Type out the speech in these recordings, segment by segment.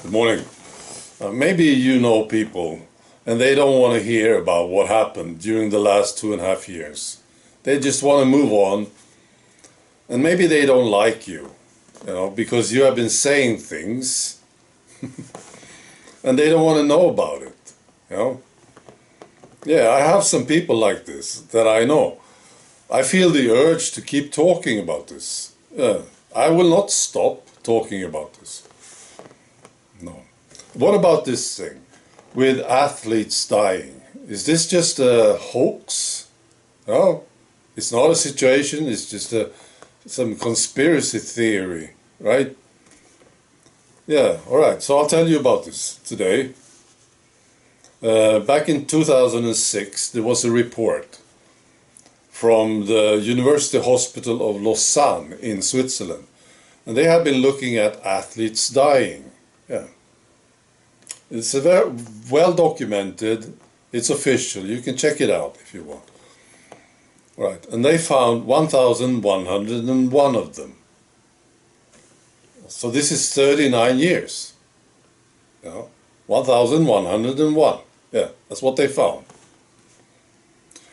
Good morning. Maybe you know people and they don't want to hear about what happened during the last 2.5 years. They just want to move on, and maybe they don't like you, because you have been saying things and they don't want to know about it. Yeah, I have some people like this that I know. I feel the urge to keep talking about this. I will not stop talking about this. No. What about this thing with athletes dying? Is this just a hoax? No, it's not a situation. It's just some conspiracy theory, right? Yeah, all right. So I'll tell you about this today. Back in 2006, there was a report from the University Hospital of Lausanne in Switzerland. And they have been looking at athletes dying. Yeah. It's a very well documented, it's official, you can check it out if you want. Right, and they found 1,101 of them. So this is 39 years. 1,101. Yeah, that's what they found.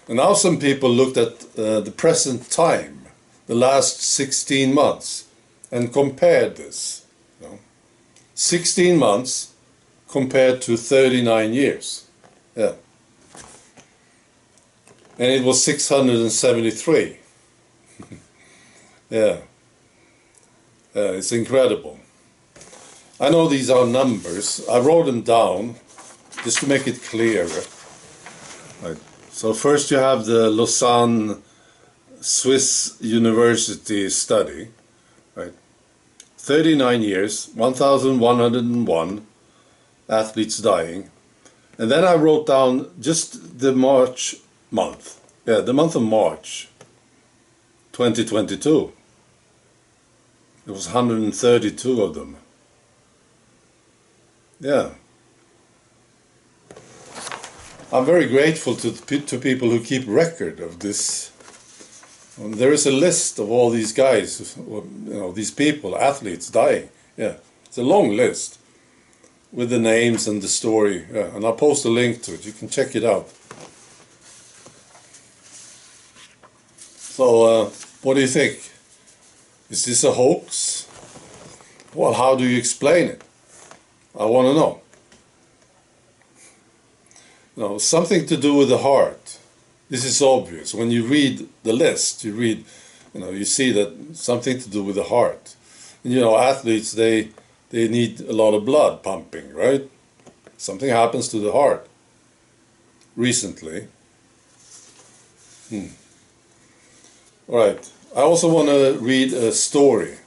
And now some people looked at the present time, the last 16 months, and compared this. 16 months compared to 39 years. Yeah. And it was 673. Yeah. It's incredible. I know these are numbers. I wrote them down just to make it clearer. Right. So first you have the Lausanne Swiss University study. Right. 39 years, 1,101 athletes dying. And then I wrote down just the March month. Yeah, the month of March 2022. It was 132 of them. Yeah. I'm very grateful to people who keep record of this. There is a list of all these guys, these people, athletes dying. Yeah, it's a long list with the names and the story. Yeah, and I'll post a link to it. You can check it out. So, what do you think? Is this a hoax? Well, how do you explain it? I want to know. Something to do with the heart. This is obvious. When you read the list, you see that something to do with the heart. And, athletes, they need a lot of blood pumping, right? Something happens to the heart recently. All right. I also want to read a story.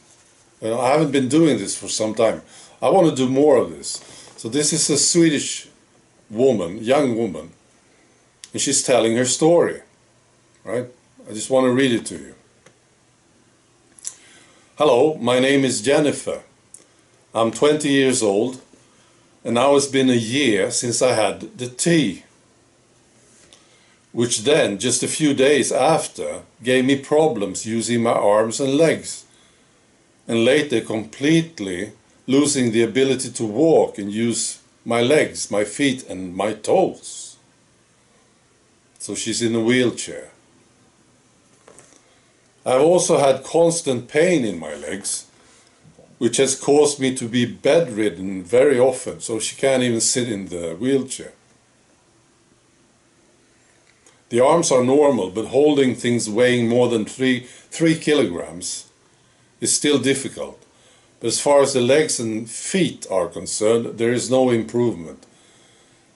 I haven't been doing this for some time. I want to do more of this. So this is a Swedish woman, young woman, and she's telling her story, right? I just want to read it to you. Hello, my name is Jennifer. I'm 20 years old, and now it's been a year since I had the tea, which then, just a few days after, gave me problems using my arms and legs, and later completely losing the ability to walk and use my legs, my feet, and my toes. So she's in a wheelchair. I've also had constant pain in my legs, which has caused me to be bedridden very often, so she can't even sit in the wheelchair. The arms are normal, but holding things weighing more than 3 kilograms is still difficult. But as far as the legs and feet are concerned, there is no improvement.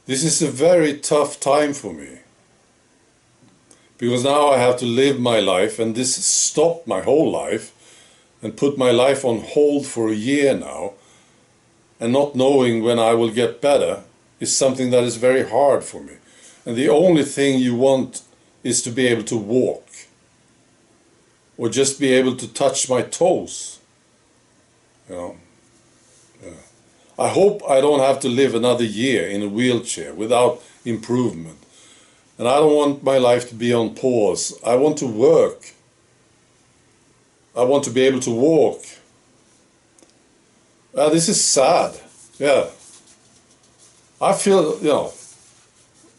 This is a very tough time for me, because now I have to live my life, and this stopped my whole life and put my life on hold for a year now, and not knowing when I will get better is something that is very hard for me. And the only thing you want is to be able to walk, or just be able to touch my toes. Yeah. I hope I don't have to live another year in a wheelchair without improvement. And I don't want my life to be on pause. I want to work. I want to be able to walk. This is sad. Yeah. I feel,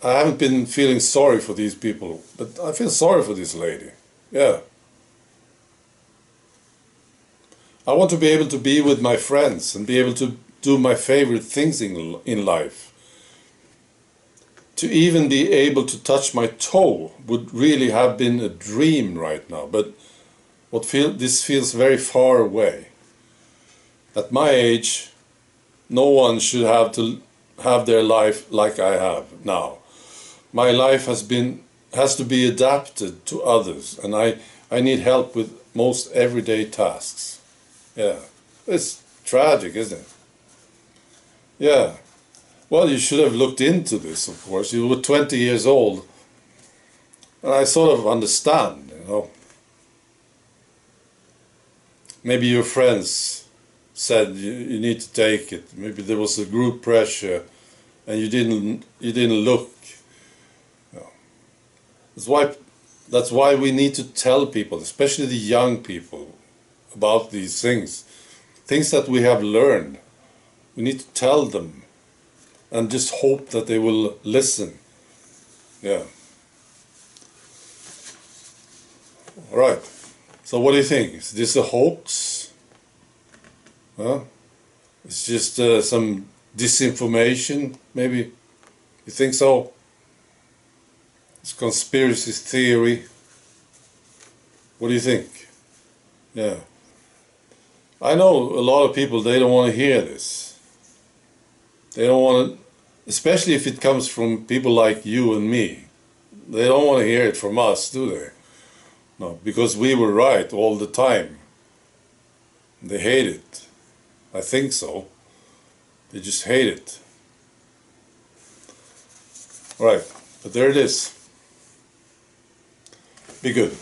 I haven't been feeling sorry for these people, but I feel sorry for this lady. Yeah. I want to be able to be with my friends and be able to do my favorite things in life. To even be able to touch my toe would really have been a dream right now, but this feels very far away. At my age, no one should have to have their life like I have now. My life has to be adapted to others, and I need help with most everyday tasks. Yeah. It's tragic, isn't it? Yeah. Well, you should have looked into this, of course. You were 20 years old, and I sort of understand. Maybe your friends said you need to take it. Maybe there was a group pressure, and you didn't look. That's why we need to tell people, especially the young people, about these things that we have learned. We need to tell them, and just hope that they will listen. Yeah. All right. So what do you think? Is this a hoax? Huh? It's just some disinformation, maybe? You think so? It's conspiracy theory. What do you think? Yeah. I know a lot of people, they don't want to hear this. They don't want to, especially if it comes from people like you and me. They don't want to hear it from us, do they? No, because we were right all the time. They hate it. I think so. They just hate it. All right, but there it is. Be good.